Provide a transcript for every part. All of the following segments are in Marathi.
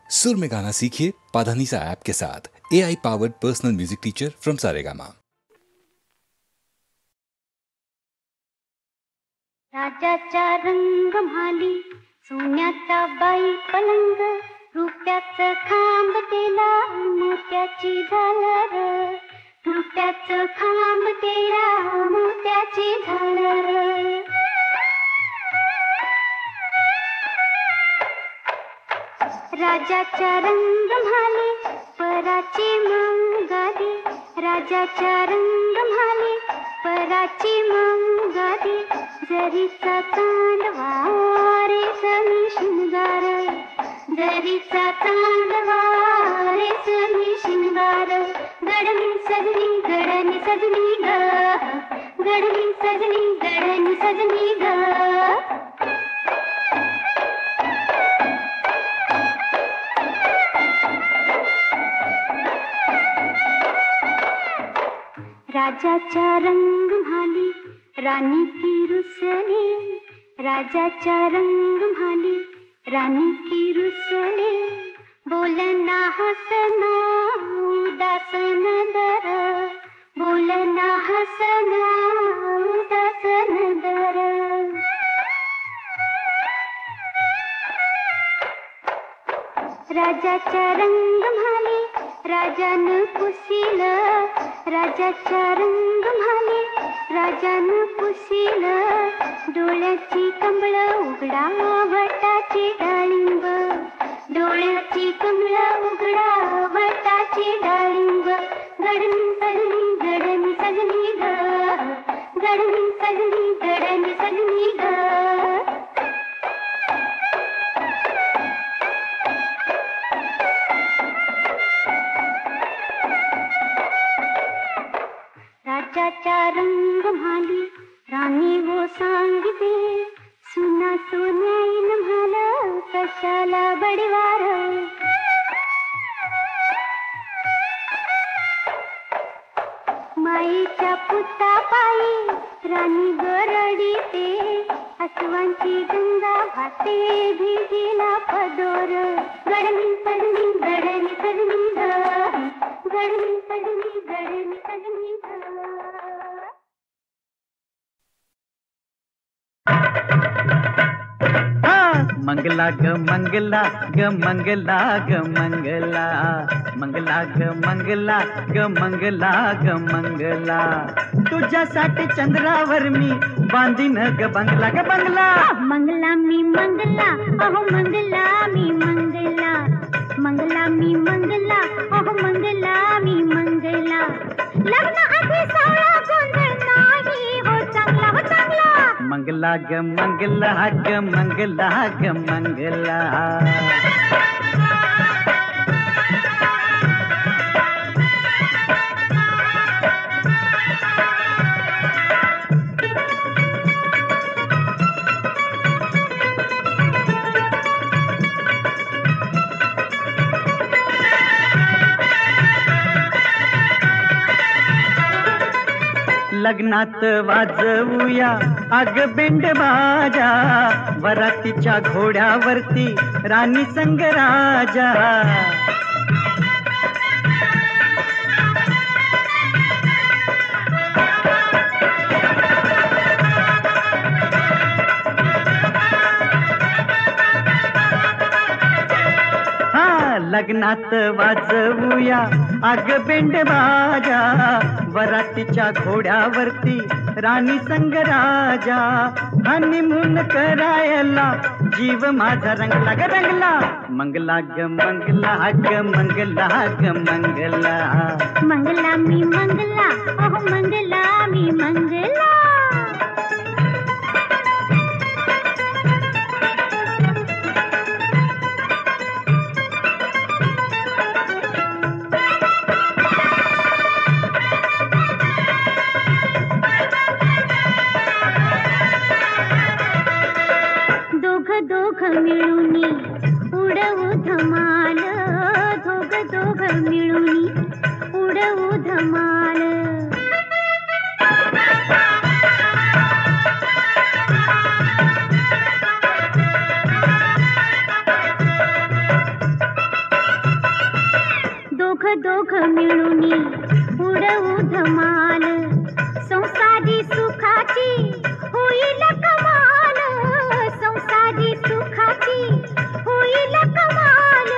सुर में गाना सीखिए पाधानीसा ऐप के साथ। AI powered personal music teacher from Saregama. राजाचा रंग म्हाली सोन्याचा बाई पलंग, रुपयाचं खांब तेला मोत्याची झालर, रुपयाचं खांब तेला मोत्याची झालर. राजाचा रंग म्हाली पराची मंगारी, राजाचा रंग म्हाली पराची मंगारी, जरीचा तांडवा रेशमी शिंगार, जरीचा तांडवा रेशमी शिंगार. गडमी सजनी गडनी सजनी ग, गडमी सजनी गडनी सजनी ग. राजाचा रंग म्हाली रानी की रुसली, राजाचा रंग म्हाली रानी की रुसली, बोलना हसना उदासन दर, बोलना हसना उदासन दर. राजाचा रंग म्हाली राजान पुसील, राजाचा रंग म्हाली राजान पुसील, डोळ्याची कमळ उघडा वटाची डाळिंब, डोळ्याची कमळ उघडा वटाची डाळिंब. गडनी सजनी गडनी सजनी ग, गडनी सजनी गडनी सजनी ग. राजाचा रंग म्हाली राणी वो सांगते, सुना सोन्याईन म्हाल कशाला बडीवार. माईच्या पुतापायी राणी गरडीते, अस्वांची गंगा वाहते भिजीला पदोर. गडनी सजनी गडनी सजनी ग, गडनी सजनी गडनी सजनी ग. मंगला ग मंगला ग मंगला ग मंगला, मंगला ग मंगला ग मंगला ग मंगला. तुझ्यासाठी चंद्रावर मी बांधीन ग बंगला ग बंगला. मंगला मी मंगला अहो मंगला मी मंगला, मंगला मी मंगला अहो मंगला मी मंगला. लग्न आधी सावळा गोंधळ नाही हो चांगला हो चांगला. मंगला ग मंगला ग मंगला ग मंगला. लग्नात वाजवूया अग बेंड बाजा, वरातीच्या घोड्यावरती राणी संग राजा. लग्नात वाजवूया अग बेंड बाजा, वरातीच्या घोड्यावरती राणी संग राजा. हनीमून करायला जीव माझा रंगला ग रंगला. मंगला ग मंगला ग मंगला ग मंगला. मंगला मी मंगला अहो मंगला मी मंगला. दोघ मिळूनी उडवू धमाल, दोघ मिळूनी उडवू धमाल. दोघ मिळूनी उडवू धमाल, संसारी सुखाची होईल कमाल, संसारी सुखाची होईल कमाल,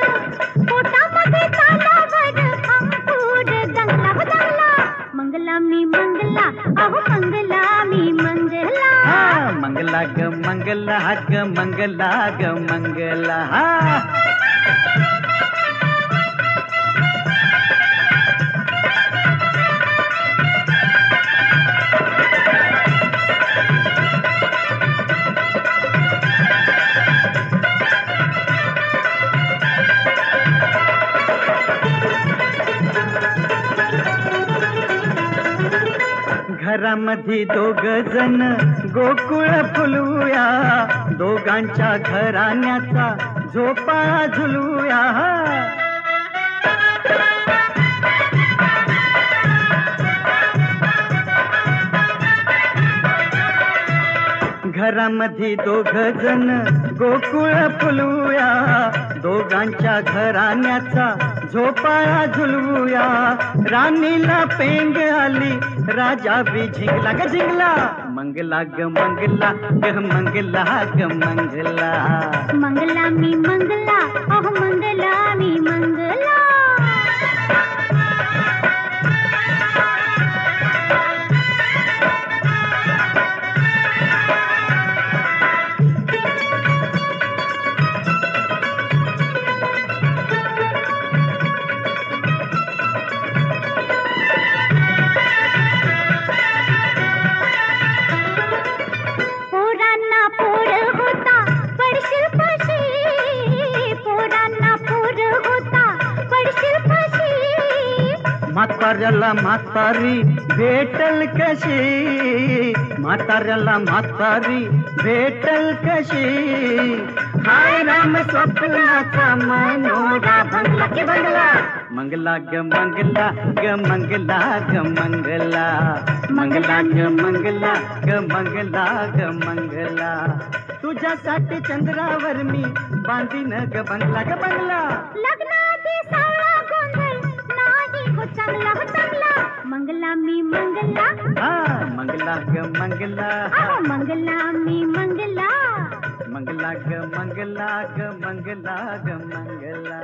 पोटामध्ये तालावर अंकुर दंगला हो दंगला, मंगला मी मंगला अहो मंगला मी मंगला, मंगला ग मंगला ग मंगला ग मंगला. घरामध्ये दोघ जण गोकुळ फुलूया, दोघांच्या घराण्याचा झोपाळा झुलूया. घरामध्ये दोघ जण गोकुळ फुलूया, दोघांच्या घराण्याचा झोपाळा झुलवूया. राणीला पेंग आली, राजा बी झिंगला ग झिंगला, मंगला ग मंगला ग मंगला ग मंगला, मंगला मी मंगला अहो मंगला मी मंगला. म्हाताऱ्याला म्हातारी भेटल कशी, म्हाताऱ्याला म्हातारी भेटल कशी, हाय राम स्वप्नाचा मनोरा बंगला के बंगला, मंगला ग मंगला ग मंगला ग मंगला, मंगला ग मंगला ग मंगला ग मंगला. तुझ्यासाठी चंद्रावर मी बांधीन ग बंगला ग बंगला, लग्नाची सावळा गोंधळ नाही हो चांगला हो चांगला, मंगला मी मंगला मंगला ग मंगला अहो मंगला मी मंगला, मंगला ग मंगला ग मंगला ग मंगला.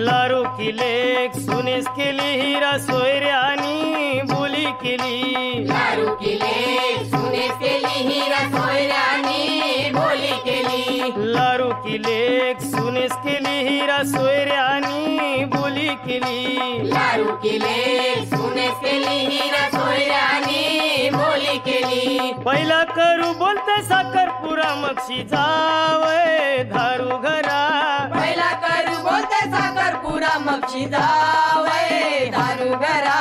लारू केले सुनेस केली हिरा सोयऱ्यानी बोली केली, लारू केले सुनेस केली हिरा सोयऱ्यानी बोली केली, लारू केले सुनेस केली हिरा सोयऱ्यानी बोली केली, लारू केले सुनेस केली हिरा सोयऱ्यानी बोली केली. पहिला करू बोलते साखरपुरा मक्षी जावय धारू घरा, पहिला करू बोलते साखरपुरा मक्षी जावय दारू घरा,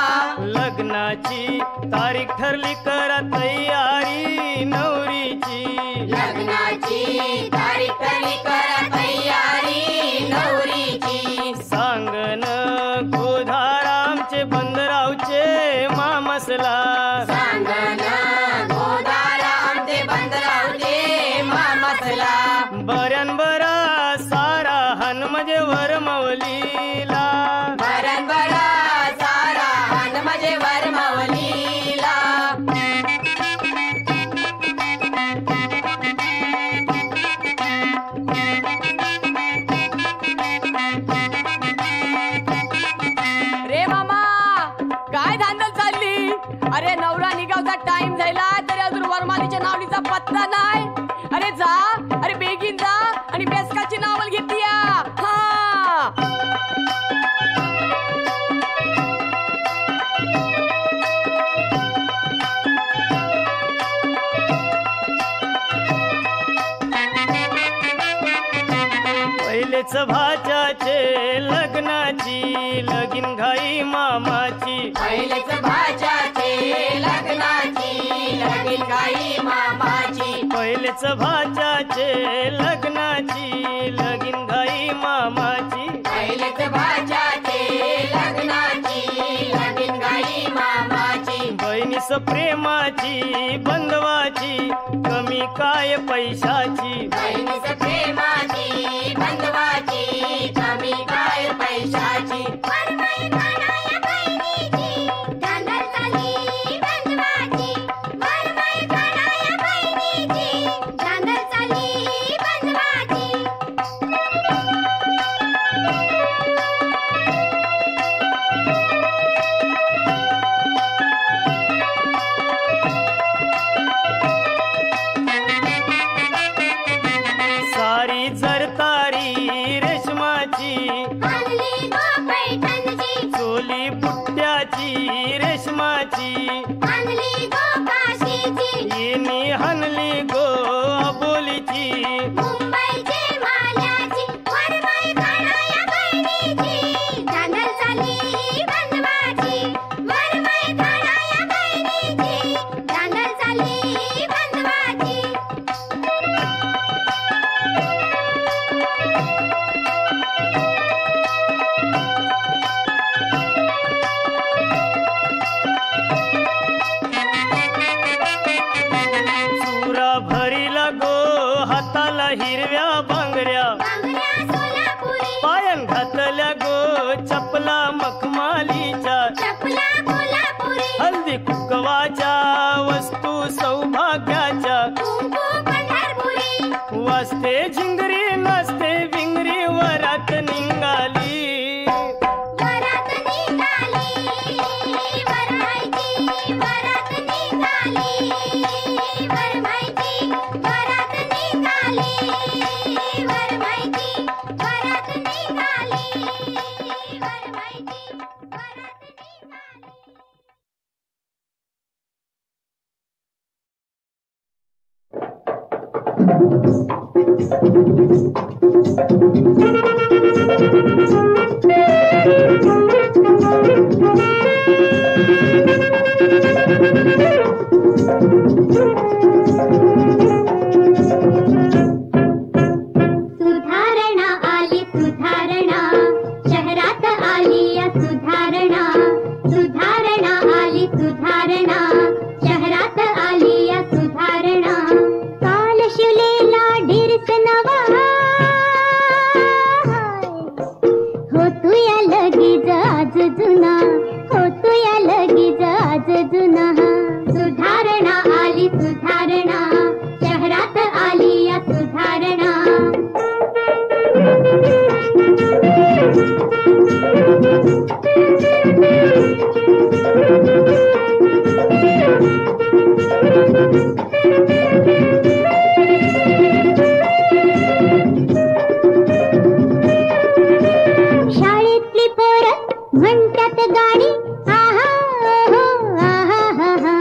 लग्नाची तारीख ठरली करा तयारी नवरीची, लग्नाची तारीख ठरली करा तयारी नवरीची, सांगन गोधारामचे बंदरावचे मामसला, सांगना गोदारा आमचे बंदरावचे मामसला, बऱ्यान बरा सारा हन म्हणजे वरमवलीला, बरन बरा सारा हन म्हणजे वरमवलीला. रे मामा काय धांदल चालली? अरे नवरा निघावचा टाइम झाला तरी अजून वरमालीच्या नावलीचा पत्ता नाही. अरे जा, अरे बेगीन जा आणि बेसकाची नावल घेतली. पहिलेच भाच्याचे लग्नाची लगीन घाई मामाची, पहिलेच भाच्याचे लग्नाची लगीन घाई मामाची, पहिलेच भाच्याचे लग्नाची लगीन घाई मामाची पहिलेच भाच्याचे लग्नाची लगीन घाई मामाची बहिणीस प्रेमाची बंधवाची कमी काय पैशाची बहिणीस प्रेमाची बंधवाची कमी काय पैशाची वरमाई कानाया बहिणीची चांदर चाली बंधवाची वरमाई कानाया बहिणीची चांदर चाली बंधवाची सारी जरतारी रेशमाची आणली गो पैठणची चोली बुट्ट्याची रेशमाची आणली गो काशीची येणी हनली गो अबोलीची मुंबईची माल्याची वरमाई कानाया बहिणीची चांदर चाली बंधवाची वरमाई कानाया बहिणीची चांदर चाली बंधवाची चुरा भरीला गो हाताला हिरव्या बांगड्या बांगड्या सोलापुरी पायान घातल्या गो चपला मखमालीच्या चपला कोल्हापुरी हल्दी कुकवाच्या वस्तू सौभाग्याच्या कुंकू पंढरपुरी वाजते झिंगरी नाचते विंगरी वरात निघाली वरात निघाली वरमाईची वरात निघाली वरमाईची वरात निघाली वरमाईची वरात निघाली वरमाईची वरात निघाली सुधारणा आली सुधारणा शहरात आली या सुधारणा सुधारणा आली सुधारणा शहरात आली या सुधारणा काल शिवलेला ढिरस नवा हो तू या लगीच आज जुना हो तू या लगीच आज जुना सुधारणा आली सुधारणा शहरात आली या सुधारणा शाळेतली पोरं म्हणतात गाणी आहा ओहो आहा हा हा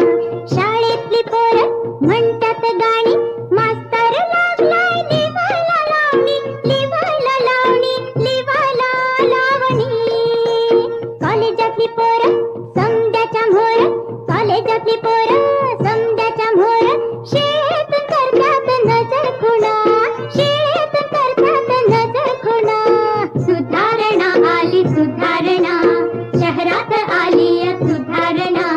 शाळेतली पोरं म्हणतात गाणी मास्तर लागलाय लिवायला लावणी लिवायला लावणी लिवायला लावणी कॉलेजातली पोरं समद्याच्या म्होर कॉलेजातली पोरं समद्याच्या म्होर शेत करतात नजर खुणा शेत करतात नजर खुणा सुधारणा आली सुधारणा शहरात आली या सुधारणा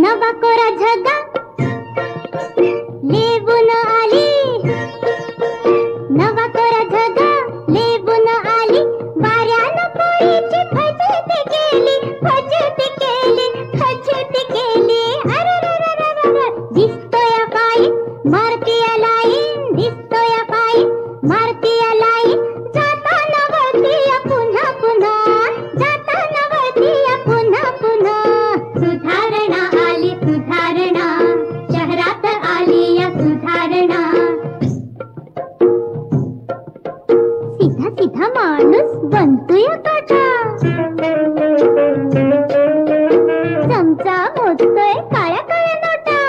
नवा कोरा झगा लेबून आली नवा कोरा झगा लेबून आली वाऱ्यानं पोळीची फजिती केली फजिती केली फजिती केली अरे दिसतोय पायी मारतीया लाईन दिसतोय पायी मारतीया लाईन जाताना वळतीया पुन्हा पुन्हा जाताना वळतीया पुन्हा पुन्हा सुधारणा आली सुधारणा शहरात आली या सुधारणा सीधा सीधा माणूस बनतोय काटा चमचा मोजतोय काळ्या काळ्या नोटा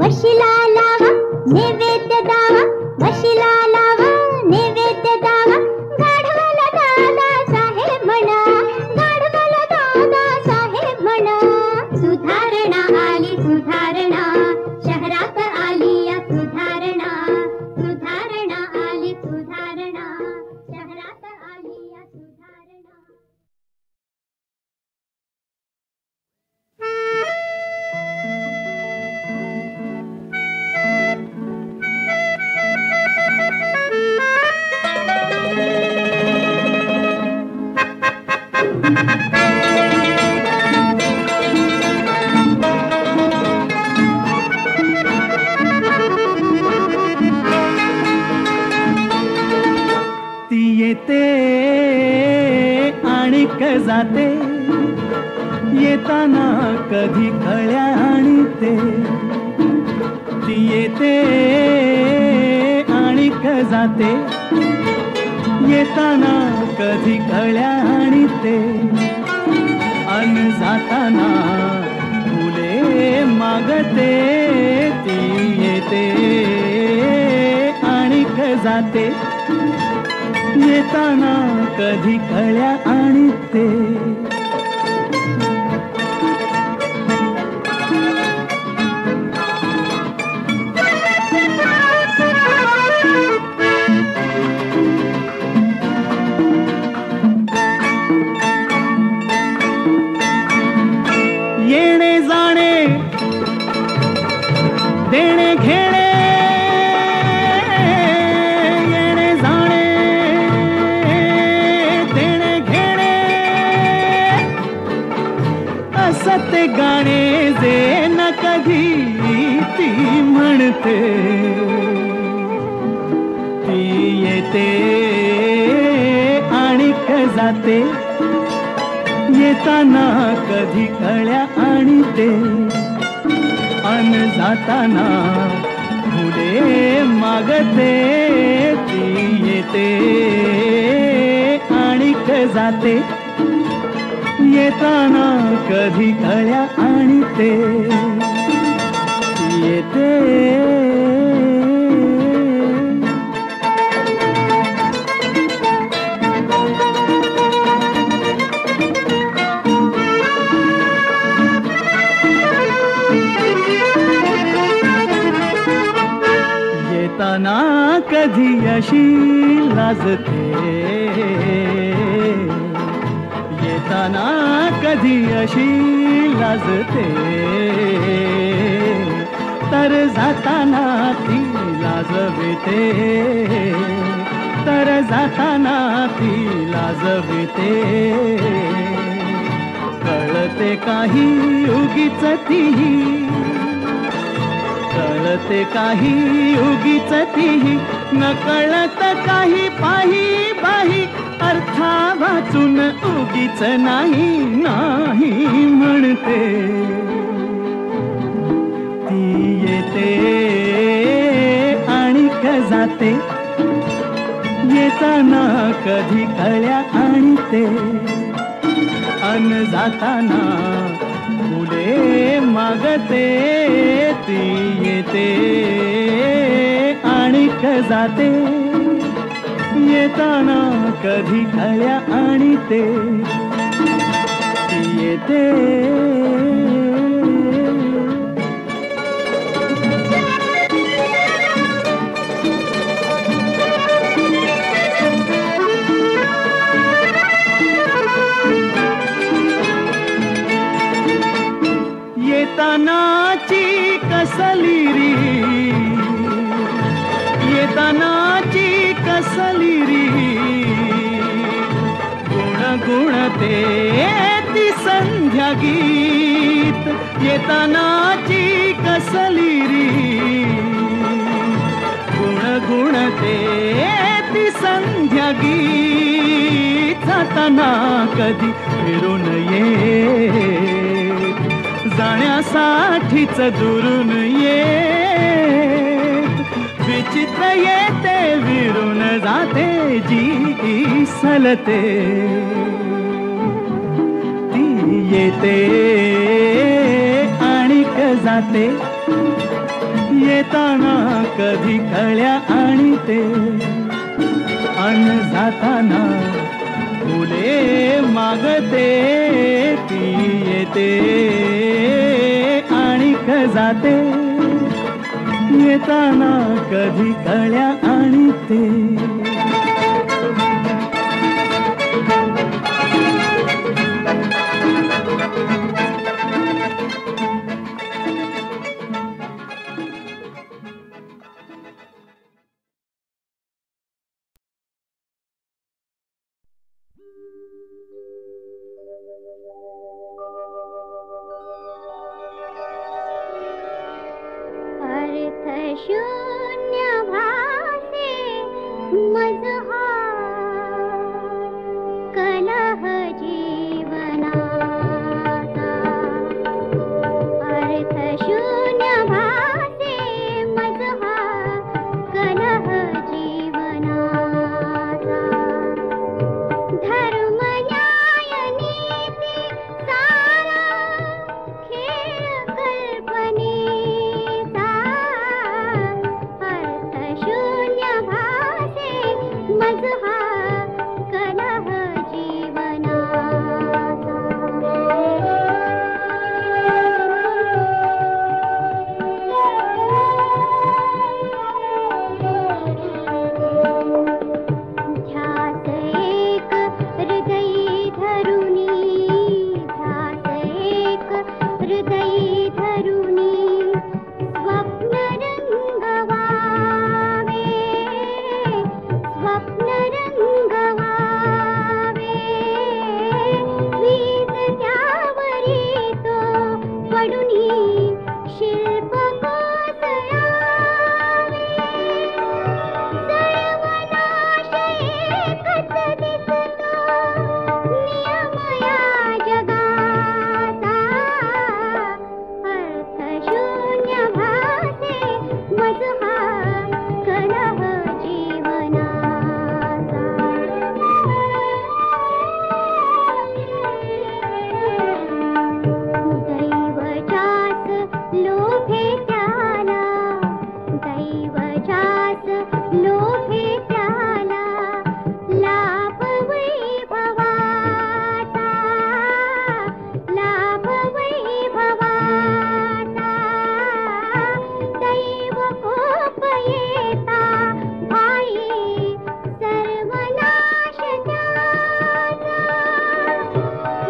वशिला लावा नैवेद्य दावा वशिला लावा नैवेद्य दावा गाढवाला दादा साहेब म्हणा गाढवाला दादा साहेब म्हणा सुधारणा आली सुधारणा शहरात आली या सुधारणा सुधारणा आली सुधारणा शहरात आली या सुधारणा ती येते आणि जाते येताना कधी कळ्या आणि ते ती येते आणि जाते येताना कधी कळ्या आणि ते अन जाताना फुले मागते ती येते आणि जाते येताना कधी कळ्या आणि ते येणे जाणे देणे घेणे येणे जाणे देणे घेणे असं ते गाणे जे न कधी ती म्हणते ती येते आणि जाते येताना कधी कळ्या आणि ते अन जाताना फुले मागते ती येते आणि जाते येताना कधी कळ्या आणि ते येते येताना कधी अशी लाजते येताना कधी अशी लाजते तर जाताना ती लाजविते तर जाताना ती लाजविते कळते काही उगीच तीही कळते काही उगीच तीही न कळत काही पाही बाही अर्था वाचून उगीच नाही नाही म्हणते ती येते आणि जाते येताना कधी कळ्या आणि ते अन जाताना फुले मागते ती येते आणि जाते येताना कधी कळ्या आणि ते ती येते येतानाची कसली री येतानाची कसली री गुण गुणते ती संध्या गीत येतानाची कसली री गुण गुणते ती संध्या गीत जाताना कधी फिरून ये जाण्यासाठीच दुरून येत विचित्र येते विरून जाते जी सलते ती येते आणि जाते येताना कधी कळ्या आणि ते अन्न जाताना फुले मागते ती येते आणि जाते येताना कधी कळ्या आणि ते शून्य भासे मझहार कलह जीवनाचा अर्थ शून्य भासे मझहार कलह जीवनाचा धर्म न्याय नीती सारा खेळ कल्पनेचा शून्य भासे मझहार कलह ध्यास एक हृदयी धरुनी ध्यास एक हृदयी धरुनी स्वप्न रंगवावे वीज त्यावरी तो पडुनी शिल्प कोसळावे सर्वनाश एकच दिसतो नियम या जगाचा अर्थ शून्य भासे मझहार कलह जीवनाचा दैवजास लोभे त्याला दैवजास लोभे त्याला लाभ वैभवाचा दैव कोप येता भाई सर्वनाश त्याचा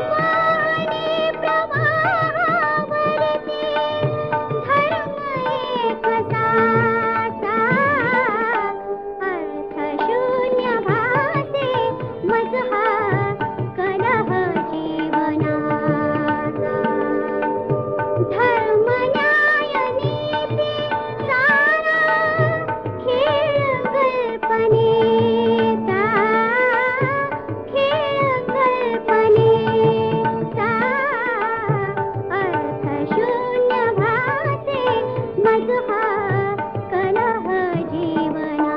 वाहने प्रवाहावरती धर्म एक साचा अर्थ शून्य भासे मझहार कलह जीवनाचा धर्म न्याय नीती सारा खेळ कल्पनेचा अर्थ शून्य भासे मझहार कलह जीवनाचा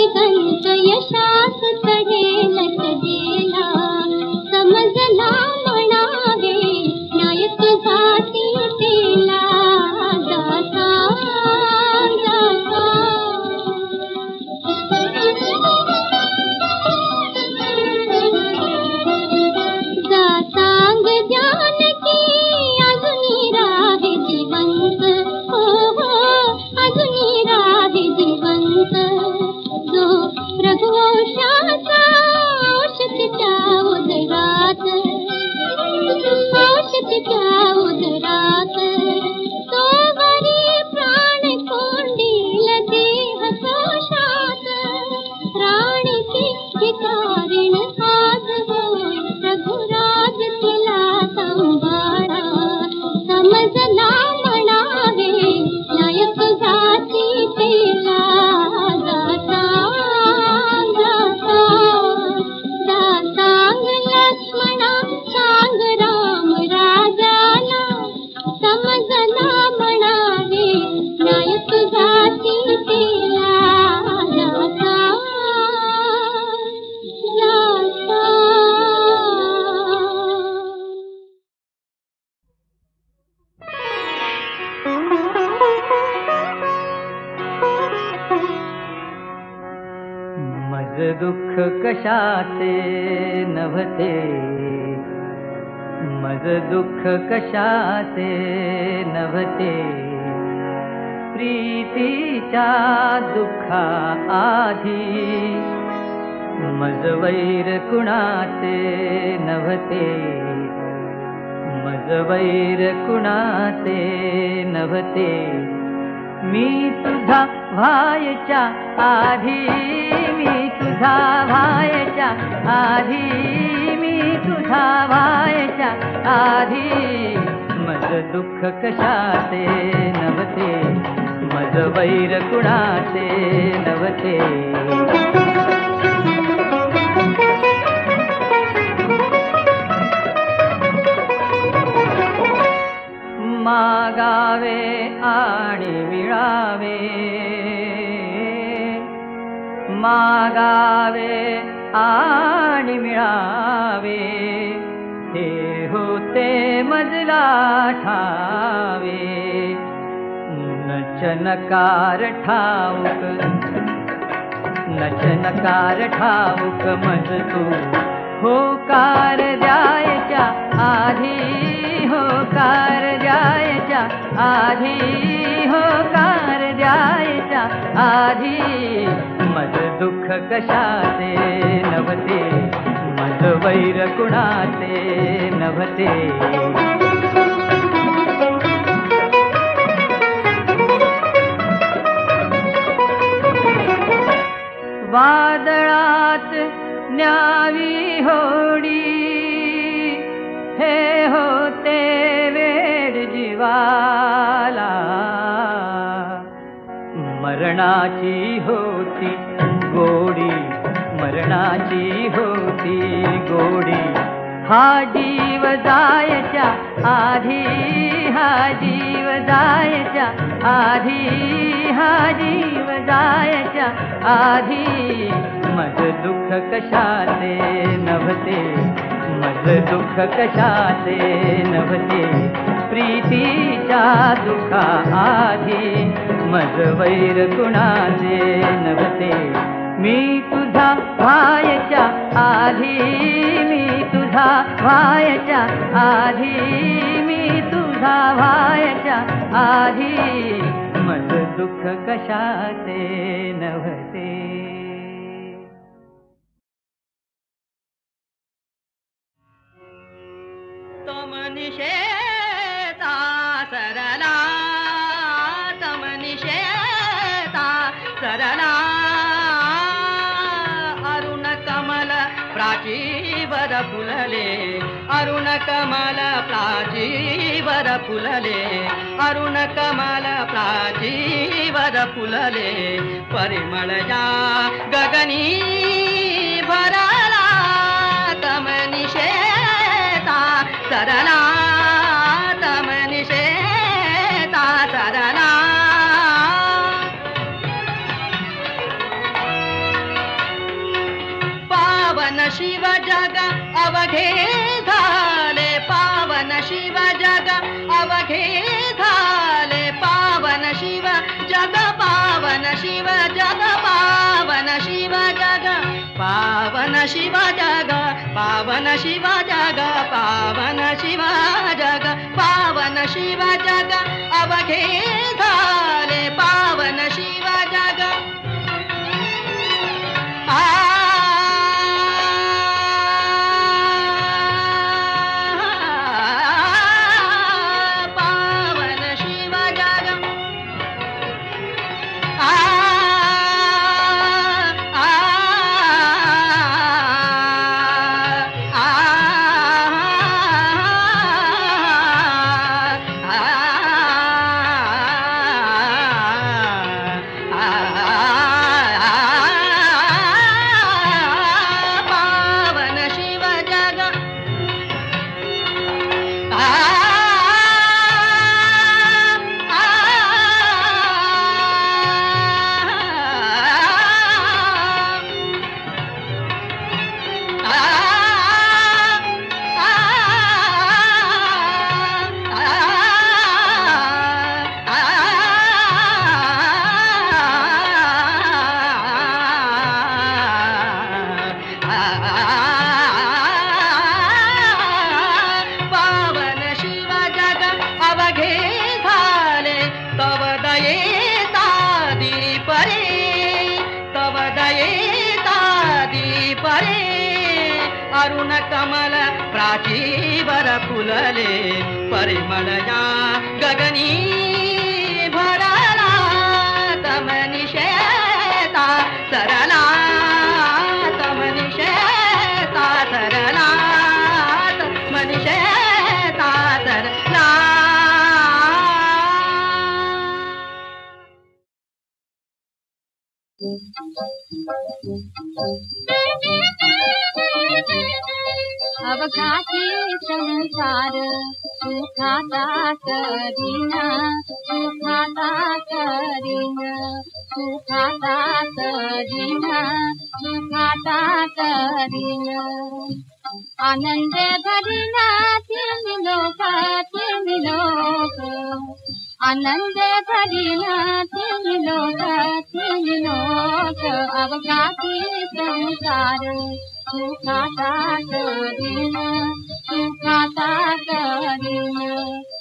दिगंत यशास चढेल सजेला समजला म्हणावे नायक जाती तेला जाता जातांग जानकी अजूनी राहे जिवंत हो हो अजूनी राहे जिवंत जो रघुवंशाचा औषधीच्या उदरात औषधीच्या उदरात तो वरी प्राण कोंडील देह कोशात राणीची भिकारीण आज होय रघुराज तिला सांभाळा समजला म्हणावे नायक जाती तिला जाता जाता जातांग लक्ष्मणा सांग राम राजाला समजला म्हणावे नायक जाती तिला जाता जाता मज दुःख कशाचे नव्हते मज दुःख कशाचे नव्हते प्रीतीच्या दुःखा आधी मज वैर कुणाचे नव्हते मज वैर कुणाचे नव्हते मी तुझा व्हायच्या आधी मी तुझा व्हायच्या आधी मी तुझा व्हायच्या आधी मज दुःख कशाचे नव्हते मज वैर कुणाचे नव्हते मागावे आणि मिळावे मागावे आणि मिळावे हे होते मजला ठावे नचनकार ठाऊक नचनकार ठाऊक मज तू होकार द्यायच्या आधी होकार द्यायच्या आधी होकार द्यायच्या आधी मज दुःख कशाचे नव्हते मज वैर कुणाचे नव्हते वादळात न्यावी होडी हे होते वेड जीवाला मरणाची होती गोडी मरणाची होती गोडी हा जीव जायच्या आधी हा जीव जायच्या आधी हा जीव जायच्या आधी मज दुःख कशाचे नव्हते मज दुःख कशाचे नव्हते प्रीतीच्या दुःखा आधी मज वैर कुणाचे नव्हते मी तुझा व्हायच्या आधी मी तुझा व्हायच्या आधी मी तुझा व्हायच्या आधी मज दुःख कशाचे नव्हते तम निषेधा सरला तम निषेधा सरला अरुण कमल प्राचीवर फुलले अरुण कमल प्राचीवर फुलले अरुण कमल प्राचीवर फुलले परिमळ या गगनी भरला तम निषेधा सरला तम निषेधा सरला अवघे झाले पावन शिव जग अवघे झाले पावन शिव जग पावन शिव जग पावन शिव जग पावन शिव जग पावन शिव जग पावन शिव जग पावन शिव जग अवघे झाले पावन शिव जग पावन शिव जग अरुण कमल प्राचीवर फुलले परिमळया गगनी भरला तमनिशेता सरला तमनिशेता सरला तमनिशेता सरला अवघाती संसार सुखाता करीना सुखाता करीना सुखाता करीना सुखाता करीना आनंद भरीना तीन लोक आनंद भरीना तीन लोक अवघाती संसार सुखाता करीना सुखाता करीना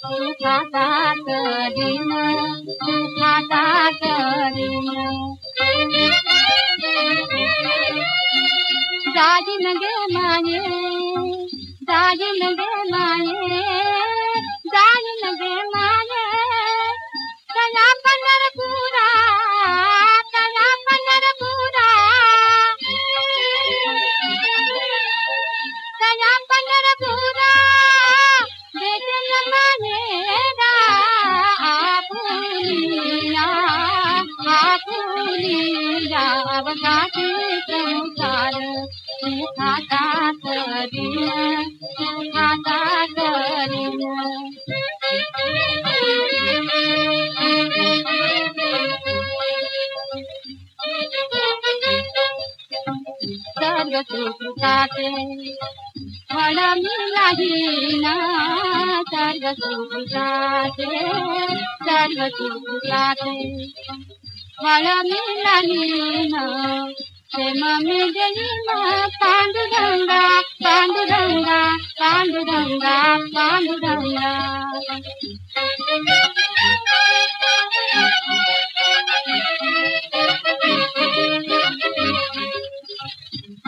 सुखाता करीना सुखाता करीना दाजिन गे माये दाजिन गे माये दाजिन गे माये कला पंढरपुरा कला पंढरपुरा कला पंढरपुरा बेटन मानेरा आपुनिया अवघाती संसार सुखाता करीना सुखाता करीना सर्व सुखाते फळ मिळाहीना सर्व सुखाते सर्व सुखाते फळ मिळाहीना प्रेम मिळेना पांडुरंगा पांडुरंगा पांडुरंगा पांडुरंगा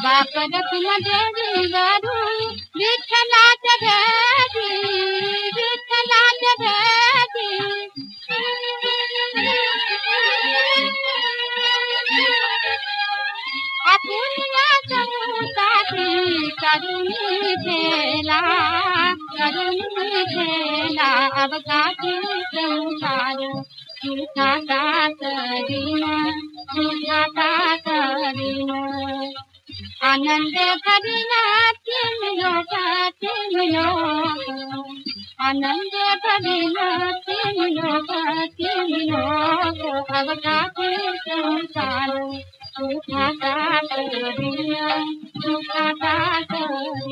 बाप रत्न देवी वरू विठ्ठलाच्या भेटी विठ्ठलाच्या भेटी आपुनिया संसारी करुणी ठेला अवघाती संसार सुखाता करीना सुखाता करीना आनंद भरीना तीन लोक आनंद भरीना तीन लोक अवघाती संसार सुखाता करीना सुखाता करीना